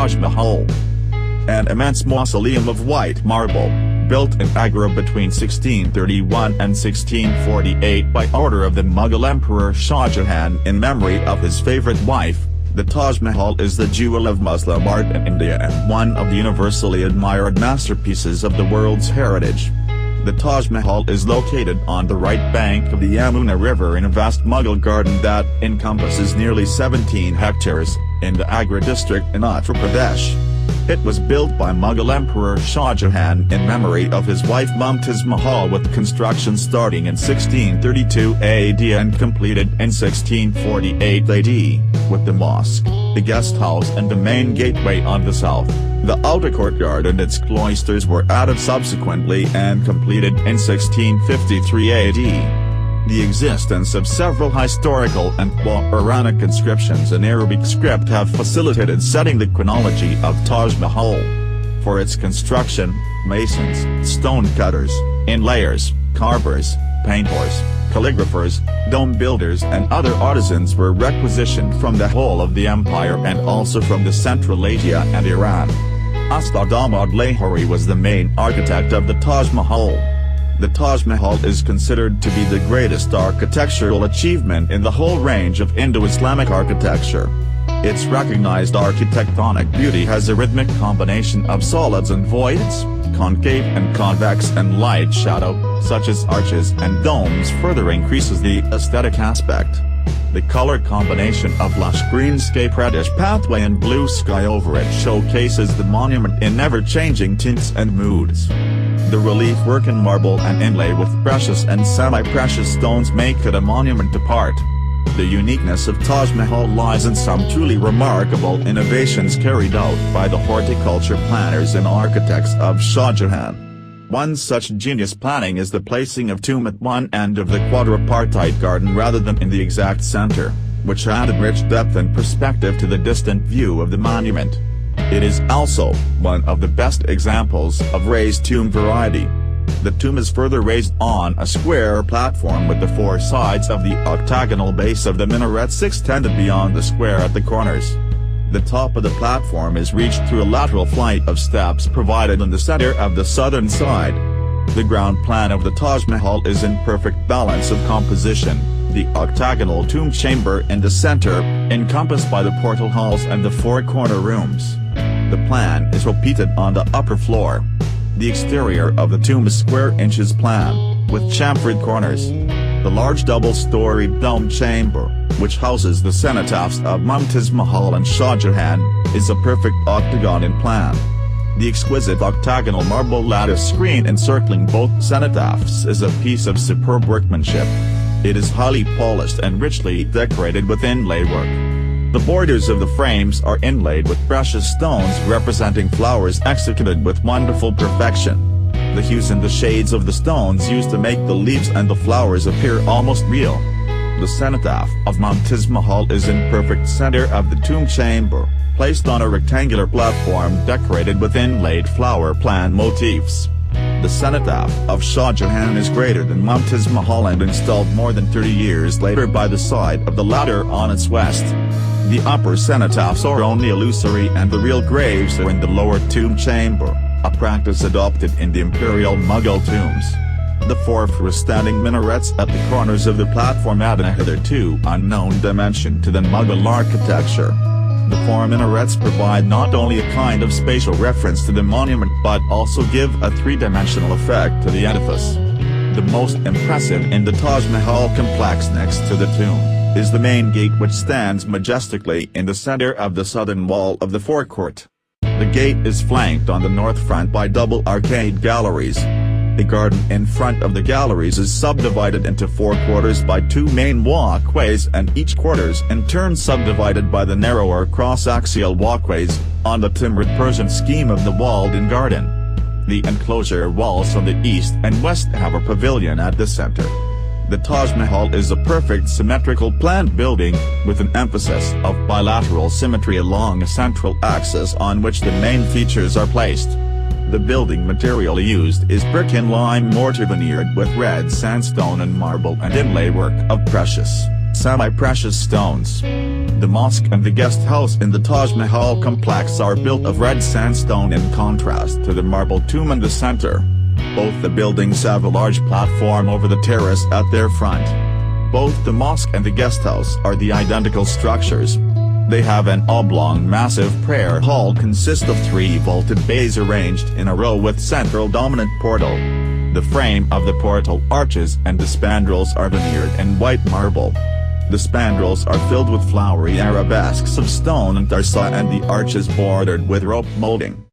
Taj Mahal. An immense mausoleum of white marble, built in Agra between 1631 and 1648 by order of the Mughal Emperor Shah Jahan in memory of his favorite wife. The Taj Mahal is the jewel of Muslim art in India and one of the universally admired masterpieces of the world's heritage. The Taj Mahal is located on the right bank of the Yamuna River in a vast Mughal garden that encompasses nearly 17 hectares, in the Agra District in Uttar Pradesh. It was built by Mughal Emperor Shah Jahan in memory of his wife Mumtaz Mahal, with construction starting in 1632 AD and completed in 1648 AD, with the mosque, the guest house and the main gateway on the south. The outer courtyard and its cloisters were added subsequently and completed in 1653 AD. The existence of several historical and Quranic inscriptions in Arabic script have facilitated setting the chronology of Taj Mahal. For its construction, masons, stone cutters, inlayers, carvers, painters, calligraphers, dome builders and other artisans were requisitioned from the whole of the empire and also from the Central Asia and Iran. Ustad-Ahmad Lahori was the main architect of the Taj Mahal. The Taj Mahal is considered to be the greatest architectural achievement in the whole range of Indo-Islamic architecture. Its recognized architectonic beauty has a rhythmic combination of solids and voids, concave and convex and light shadow, such as arches and domes, further increases the aesthetic aspect. The color combination of lush greenscape, reddish pathway and blue sky over it showcases the monument in ever-changing tints and moods. The relief work in marble and inlay with precious and semi-precious stones make it a monument apart. The uniqueness of Taj Mahal lies in some truly remarkable innovations carried out by the horticulture planners and architects of Shah Jahan. One such genius planning is the placing of tomb at one end of the quadripartite garden rather than in the exact center, which added rich depth and perspective to the distant view of the monument. It is also one of the best examples of raised tomb variety. The tomb is further raised on a square platform with the four sides of the octagonal base of the minarets extended beyond the square at the corners. The top of the platform is reached through a lateral flight of steps provided in the center of the southern side. The ground plan of the Taj Mahal is in perfect balance of composition, the octagonal tomb chamber in the center, encompassed by the portal halls and the four corner rooms. The plan is repeated on the upper floor. The exterior of the tomb is square inches plan, with chamfered corners. The large double-storied dome chamber, which houses the cenotaphs of Mumtaz Mahal and Shah Jahan, is a perfect octagon in plan. The exquisite octagonal marble lattice screen encircling both cenotaphs is a piece of superb workmanship. It is highly polished and richly decorated with inlay work. The borders of the frames are inlaid with precious stones representing flowers executed with wonderful perfection. The hues and the shades of the stones used to make the leaves and the flowers appear almost real. The cenotaph of Mumtaz Mahal is in perfect center of the tomb chamber, placed on a rectangular platform decorated with inlaid flower plant motifs. The cenotaph of Shah Jahan is greater than Mumtaz Mahal and installed more than 30 years later by the side of the latter on its west. The upper cenotaphs are only illusory and the real graves are in the lower tomb chamber, a practice adopted in the imperial Mughal tombs. The four freestanding minarets at the corners of the platform add a hitherto unknown dimension to the Mughal architecture. The four minarets provide not only a kind of spatial reference to the monument but also give a three-dimensional effect to the edifice. The most impressive in the Taj Mahal complex next to the tomb is the main gate, which stands majestically in the center of the southern wall of the forecourt. The gate is flanked on the north front by double arcade galleries. The garden in front of the galleries is subdivided into four quarters by two main walkways and each quarters in turn subdivided by the narrower cross-axial walkways, on the timbered Persian scheme of the walled-in garden. The enclosure walls on the east and west have a pavilion at the center. The Taj Mahal is a perfect symmetrical planned building, with an emphasis of bilateral symmetry along a central axis on which the main features are placed. The building material used is brick and lime mortar veneered with red sandstone and marble and inlay work of precious, semi-precious stones. The mosque and the guest house in the Taj Mahal complex are built of red sandstone in contrast to the marble tomb in the center. Both the buildings have a large platform over the terrace at their front. Both the mosque and the guest house are the identical structures. They have an oblong massive prayer hall consist of 3 vaulted bays arranged in a row with central dominant portal. The frame of the portal arches and the spandrels are veneered in white marble. The spandrels are filled with flowery arabesques of stone and tarsa and the arches bordered with rope molding.